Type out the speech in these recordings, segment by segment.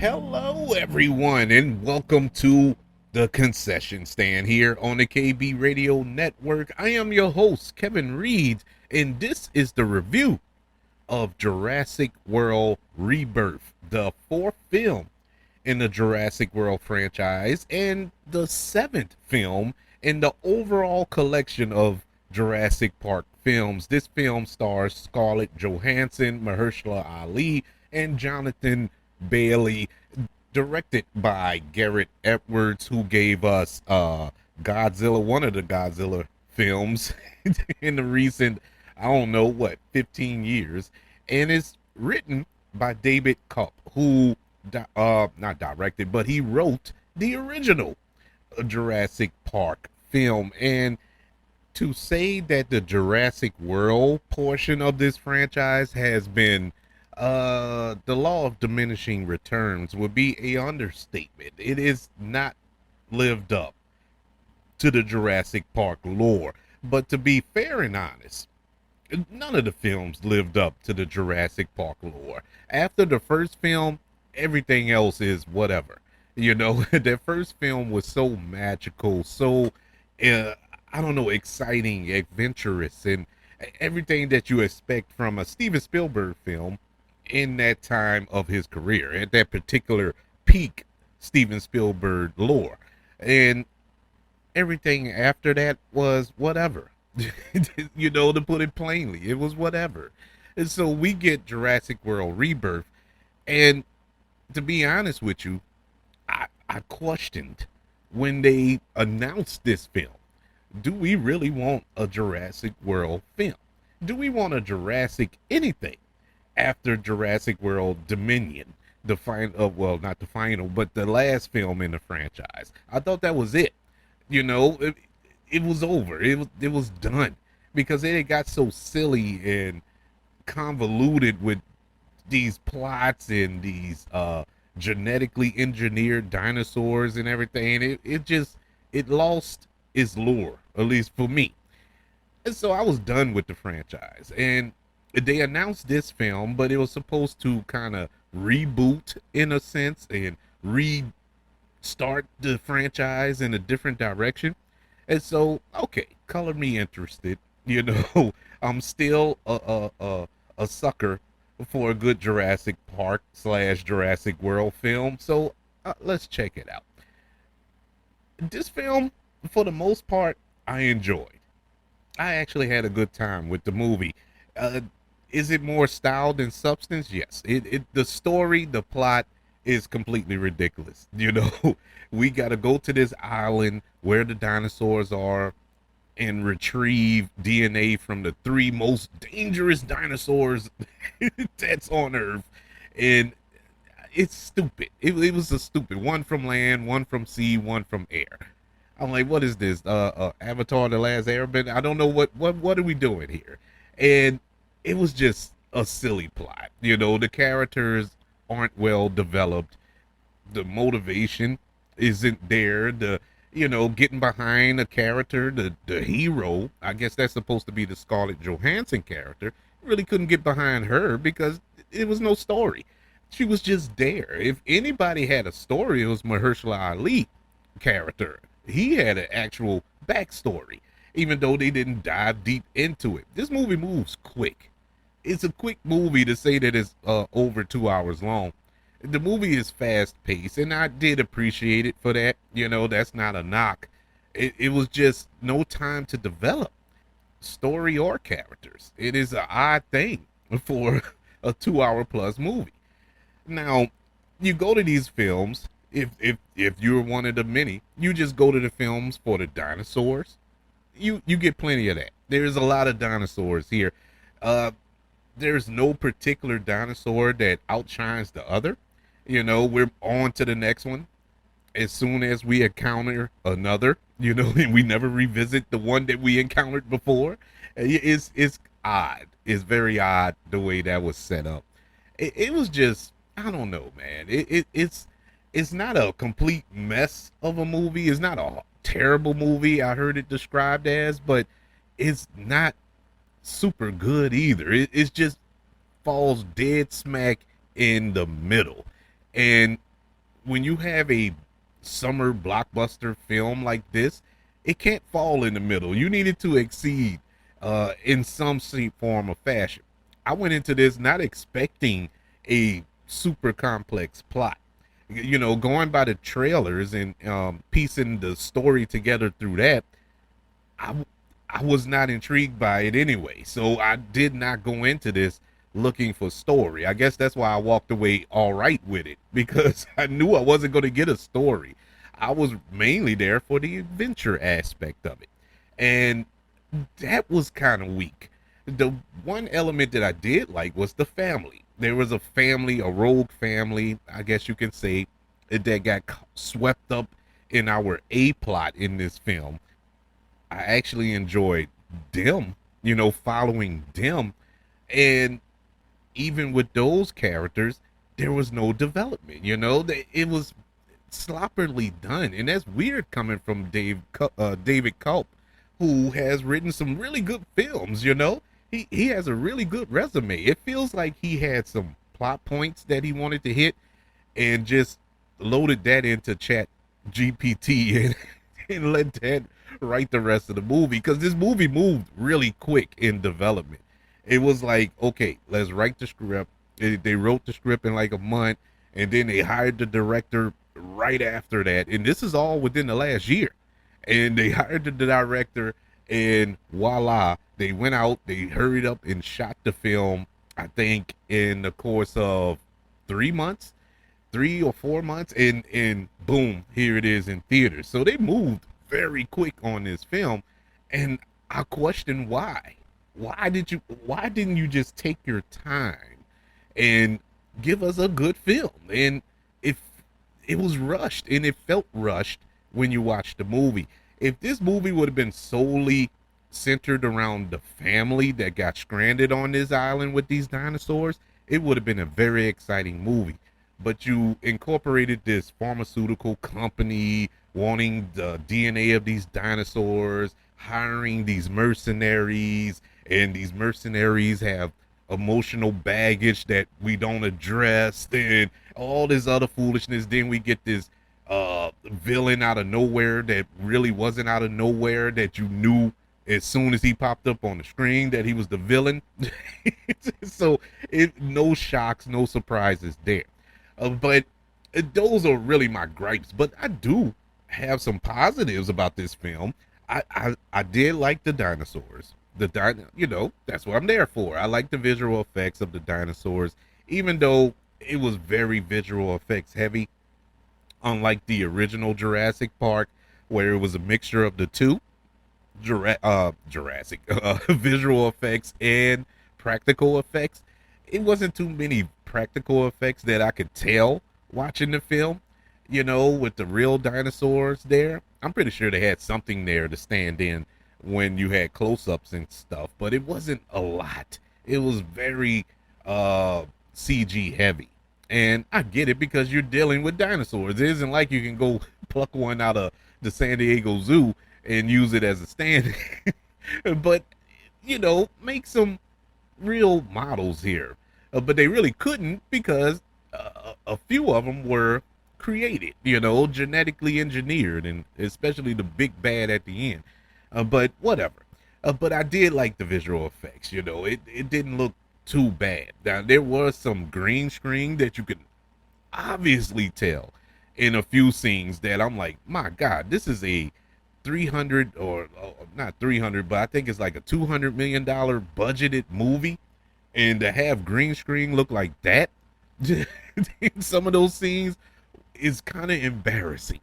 Hello, everyone, and welcome to the concession stand here on the KB Radio Network. I am your host, Kevin Reed, and this is the review of Jurassic World Rebirth, the fourth film in the Jurassic World franchise and the seventh film in the overall collection of Jurassic Park films. This film stars Scarlett Johansson, Mahershala Ali, and Jonathan Bailey, directed by Gareth Edwards, who gave us Godzilla, one of the Godzilla films in the recent, I don't know what, 15 years, and it's written by David Koepp, who not directed, but he wrote the original Jurassic Park film. And to say that the Jurassic World portion of this franchise has been the law of diminishing returns would be a understatement. It is not lived up to the Jurassic Park lore. But to be fair and honest, none of the films lived up to the Jurassic Park lore. After the first film, everything else is whatever. You know, the first film was so magical, so I don't know, exciting, adventurous, and everything that you expect from a Steven Spielberg film in that time of his career, at that particular peak Steven Spielberg lore. And everything after that was whatever. You know, to put it plainly, it was whatever. And so we get Jurassic World Rebirth, and to be honest with you, I questioned when they announced this film. Do we really want a Jurassic World film? Do we want a Jurassic anything after Jurassic World Dominion? The final, well, not the final, but the last film in the franchise. I thought that was it. You know, it was over. It was done because it got so silly and convoluted with these plots and these genetically engineered dinosaurs and everything. It lost its lure, at least for me. And so I was done with the franchise. And they announced this film, but it was supposed to kind of reboot in a sense and restart the franchise in a different direction. And so, okay, color me interested. You know, I'm still a sucker for a good Jurassic Park / Jurassic World film. So let's check it out. This film, for the most part, I enjoyed. I actually had a good time with the movie. Is it more style than substance? Yes. The story, the plot is completely ridiculous. You know, we got to go to this island where the dinosaurs are and retrieve DNA from the three most dangerous dinosaurs that's on Earth. And it's stupid. It was a stupid one from land, one from sea, one from air. I'm like, what is this? Avatar: The Last Airbender? I don't know what are we doing here? And it was just a silly plot. You know, the characters aren't well developed. The motivation isn't there. Getting behind a character, the hero, I guess that's supposed to be the Scarlett Johansson character, really couldn't get behind her because it was no story. She was just there. If anybody had a story, it was Mahershala Ali character. He had an actual backstory, even though they didn't dive deep into it. This movie moves quick. It's a quick movie to say that it's over 2 hours long. The movie is fast paced, and I did appreciate it for that. You know, that's not a knock. It was just no time to develop story or characters. It is an odd thing for a 2 hour plus movie. Now, you go to these films, if you're one of the many, you just go to the films for the dinosaurs. You get plenty of that. There's a lot of dinosaurs here. There's no particular dinosaur that outshines the other. You know, we're on to the next one as soon as we encounter another, you know, and we never revisit the one that we encountered before. It's odd. It's very odd the way that was set up. It was just, I don't know, man. It's not a complete mess of a movie. It's not a terrible movie I heard it described as, but it's not super good either. It's just falls dead smack in the middle. And when you have a summer blockbuster film like this, it can't fall in the middle. You need it to exceed in some form or fashion. I went into this not expecting a super complex plot. You know, going by the trailers and piecing the story together through that, I I was not intrigued by it anyway. So I did not go into this looking for story. I guess that's why I walked away all right with it, because I knew I wasn't going to get a story. I was mainly there for the adventure aspect of it. And that was kind of weak. The one element that I did like was the family. There was a family, a rogue family, I guess you can say, that got swept up in our A plot in this film. I actually enjoyed them, you know, following them. And even with those characters, there was no development, you know, it was sloppily done. And that's weird coming from David Koepp, who has written some really good films, you know. He has a really good resume. It feels like he had some plot points that he wanted to hit and just loaded that into Chat GPT and let that write the rest of the movie, because this movie moved really quick in development. It was like, okay, let's write the script. They wrote the script in like a month, and then they hired the director right after that. And this is all within the last year. And they hired the director, and voila, they went out, they hurried up and shot the film, I think, in the course of 3 months, 3 or 4 months, and boom, here it is in theaters. So they moved very quick on this film, and I question why. Why didn't you just take your time and give us a good film? And if it was rushed, and it felt rushed when you watched the movie. If this movie would have been solely centered around the family that got stranded on this island with these dinosaurs, it would have been a very exciting movie. But you incorporated this pharmaceutical company wanting the DNA of these dinosaurs, hiring these mercenaries, and these mercenaries have emotional baggage that we don't address, and all this other foolishness. Then we get this villain out of nowhere that really wasn't out of nowhere, that you knew as soon as he popped up on the screen that he was the villain. So no shocks, no surprises there. But those are really my gripes. But I do have some positives about this film. I did like the dinosaurs. You know, that's what I'm there for. I like the visual effects of the dinosaurs, even though it was very visual effects heavy, unlike the original Jurassic Park, where it was a mixture of the two, Jurassic visual effects and practical effects. It wasn't too many practical effects that I could tell watching the film, you know, with the real dinosaurs there. I'm pretty sure they had something there to stand in when you had close-ups and stuff, but it wasn't a lot. It was very CG heavy. And I get it, because you're dealing with dinosaurs. It isn't like you can go pluck one out of the San Diego Zoo and use it as a stand. But, you know, make some real models here. But they really couldn't, because a few of them were created, you know, genetically engineered, and especially the big bad at the end. But whatever. But I did like the visual effects, you know. It didn't look too bad. Now, there was some green screen that you could obviously tell in a few scenes that I'm like, my God, this is a 300 or not 300, but I think it's like a $200 million budgeted movie. And to have green screen look like that in some of those scenes is kind of embarrassing.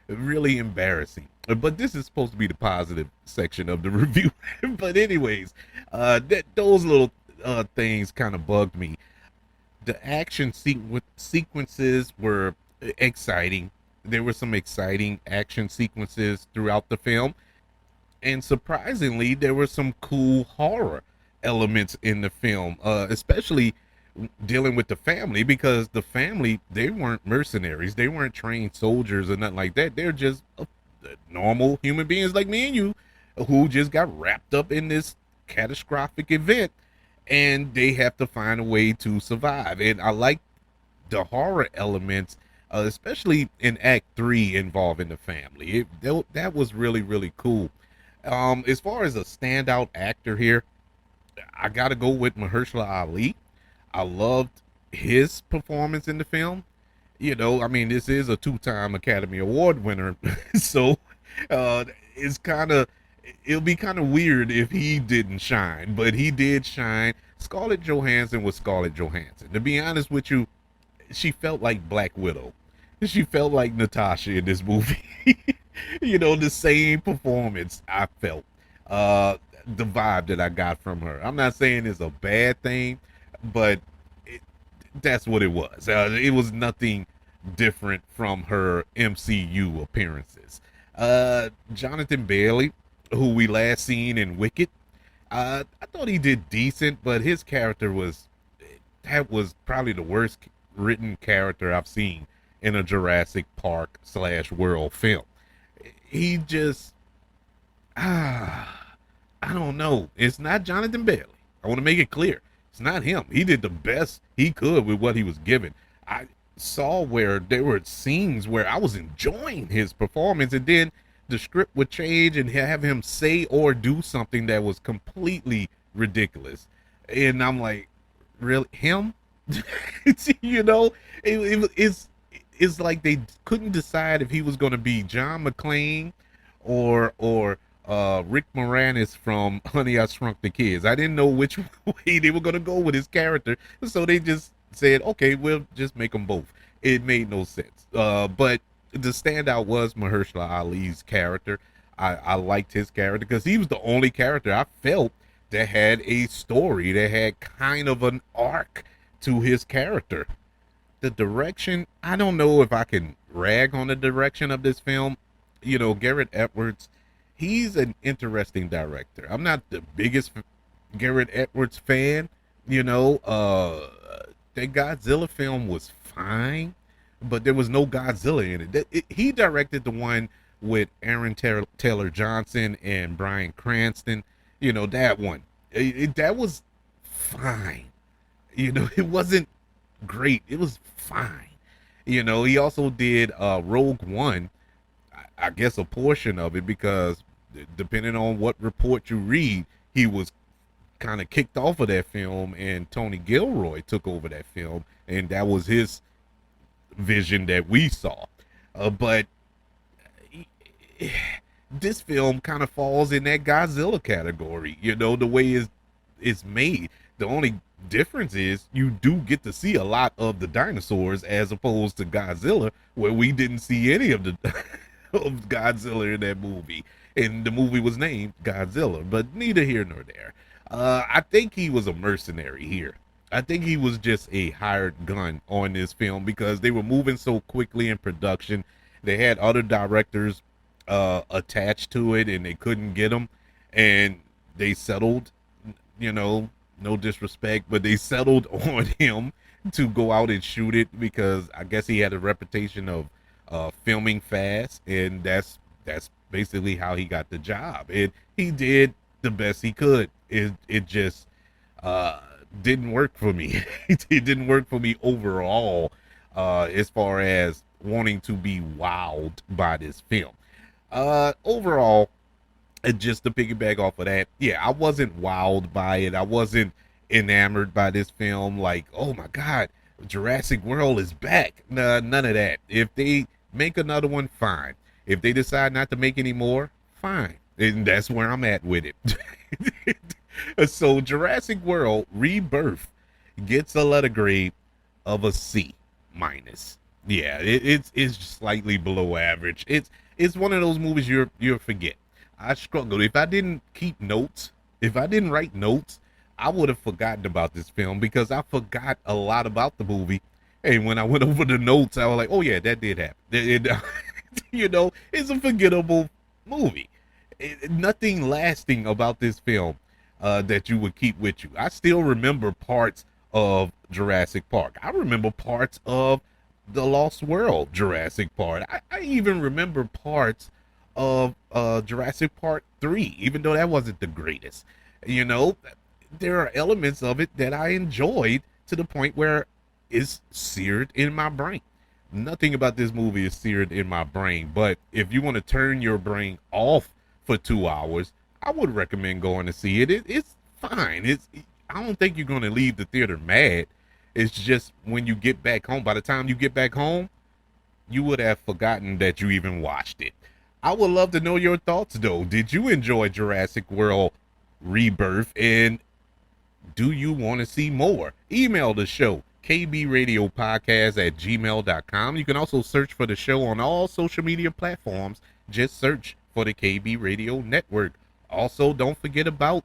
Really embarrassing. But this is supposed to be the positive section of the review. But anyways, those little things kind of bugged me. The action sequences were exciting. There were some exciting action sequences throughout the film. And surprisingly, there were some cool horror elements in the film, especially dealing with the family, because the family, they weren't mercenaries. They weren't trained soldiers or nothing like that. They're just normal human beings like me and you, who just got wrapped up in this catastrophic event, and they have to find a way to survive. And I like the horror elements especially in Act 3 involving the family. That was really, really cool. As far as a standout actor here, I got to go with Mahershala Ali. I loved his performance in the film. I mean, this is a two-time Academy Award winner, so it's kind of it'll be kind of weird if he didn't shine, but he did shine. Scarlett Johansson was Scarlett Johansson. To be honest with you, she felt like Black Widow. She felt like Natasha in this movie. The same performance I felt. The vibe that I got from her. I'm not saying it's a bad thing, but that's what it was. It was nothing different from her MCU appearances. Jonathan Bailey, who we last seen in Wicked, I thought he did decent, but his character was probably the worst written character I've seen in a Jurassic Park / World film. He just I don't know. It's not Jonathan Bailey. I want to make it clear. It's not him. He did the best he could with what he was given. I saw where there were scenes where I was enjoying his performance, and then the script would change and have him say or do something that was completely ridiculous. And I'm like, really? Him? It's like they couldn't decide if he was going to be John McClane or Rick Moranis from Honey, I Shrunk the Kids. I didn't know which way they were going to go with his character, so they just said, okay, we'll just make them both. It made no sense. But the standout was Mahershala Ali's character. I liked his character because he was the only character I felt that had a story, that had kind of an arc to his character. The direction, I don't know if I can rag on the direction of this film. Gareth Edwards, he's an interesting director. I'm not the biggest Gareth Edwards fan. That Godzilla film was fine, but there was no Godzilla in it. He directed the one with Aaron Taylor Johnson and Bryan Cranston. That one. That was fine. It wasn't great. It was fine. He also did Rogue One. I guess a portion of it, because depending on what report you read, he was kind of kicked off of that film, and Tony Gilroy took over that film, and that was his vision that we saw. But this film kind of falls in that Godzilla category. The way it's made. The only difference is you do get to see a lot of the dinosaurs, as opposed to Godzilla, where we didn't see any of the of Godzilla in that movie, and the movie was named Godzilla. But neither here nor there. I think he was a mercenary here. I think he was just a hired gun on this film, because they were moving so quickly in production. They had other directors attached to it, and they couldn't get them, and they settled. No disrespect, but they settled on him to go out and shoot it, because I guess he had a reputation of filming fast, and that's basically how he got the job. And he did the best he could. It just didn't work for me. It didn't work for me overall, as far as wanting to be wowed by this film. Overall, just to piggyback off of that, yeah, I wasn't wowed by it. I wasn't enamored by this film. Like, oh my God, Jurassic World is back. Nah, none of that. If they make another one, fine. If they decide not to make any more, fine. And that's where I'm at with it. So Jurassic World Rebirth gets a letter grade of a C minus. Yeah, it's slightly below average. It's one of those movies you'll forget. I struggled. If I didn't keep notes, if I didn't write notes, I would have forgotten about this film, because I forgot a lot about the movie. And when I went over the notes, I was like, oh yeah, that did happen. It's a forgettable movie. Nothing lasting about this film that you would keep with you. I still remember parts of Jurassic Park. I remember parts of The Lost World Jurassic Park. I even remember parts of Jurassic Park 3, even though that wasn't the greatest. There are elements of it that I enjoyed, to the point where it's seared in my brain. Nothing about this movie is seared in my brain. But if you want to turn your brain off for 2 hours, I would recommend going to see it. It's fine. I don't think you're going to leave the theater mad. It's just when you get back home, by the time you get back home, you would have forgotten that you even watched it. I would love to know your thoughts though. Did you enjoy Jurassic World Rebirth, and do you want to see more? Email the show, kbradiopodcast@gmail.com. You can also search for the show on all social media platforms. Just search for the KB Radio Network. Also, don't forget about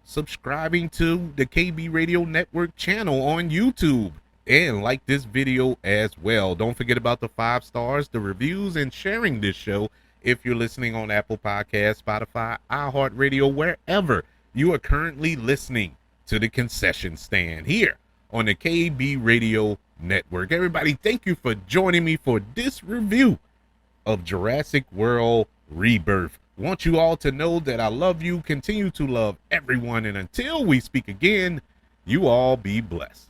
subscribing to the KB Radio Network channel on YouTube. And like this video as well. Don't forget about the 5 stars, the reviews, and sharing this show if you're listening on Apple Podcasts, Spotify, iHeartRadio, wherever you are currently listening to the concession stand here on the KB Radio Network. Everybody, thank you for joining me for this review of Jurassic World Rebirth. Want you all to know that I love you, continue to love everyone, and until we speak again, you all be blessed.